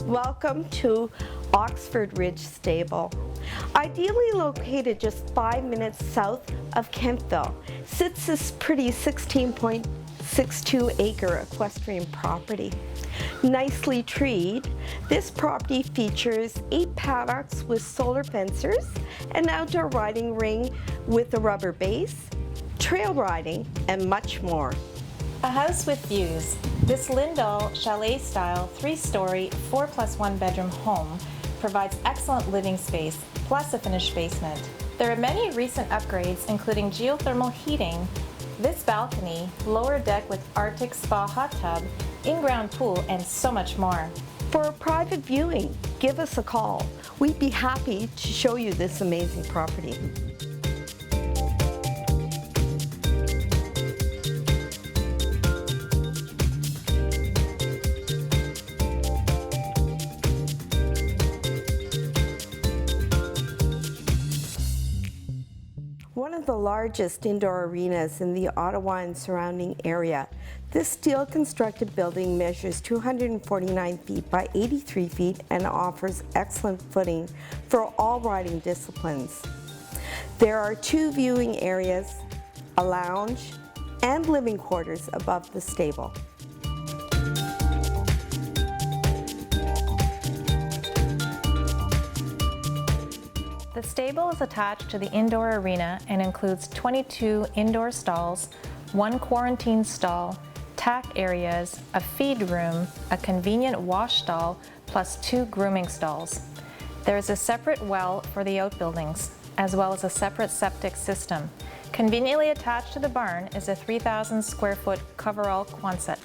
Welcome to Oxford Ridge Stable. Ideally located just 5 minutes south of Kemptville, sits this pretty 16.62 acre equestrian property. Nicely treed, this property features 8 paddocks with solar fencers, an outdoor riding ring with a rubber base, trail riding, and much more. A house with views. This LINDAL chalet-style 3-story, 4+1 bedroom home provides excellent living space, plus a finished basement. There are many recent upgrades, including geothermal heating, this balcony, lower deck with Arctic spa hot tub, in-ground pool, and so much more. For a private viewing, give us a call. We'd be happy to show you this amazing property. One of the largest indoor arenas in the Ottawa and surrounding area, this steel-constructed building measures 249 feet by 83 feet and offers excellent footing for all riding disciplines. There are 2 viewing areas, a lounge, and living quarters above the stable. The stable is attached to the indoor arena and includes 22 indoor stalls, 1 quarantine stall, tack areas, a feed room, a convenient wash stall, plus 2 grooming stalls. There is a separate well for the outbuildings, as well as a separate septic system. Conveniently attached to the barn is a 3,000 square foot coverall Quonset.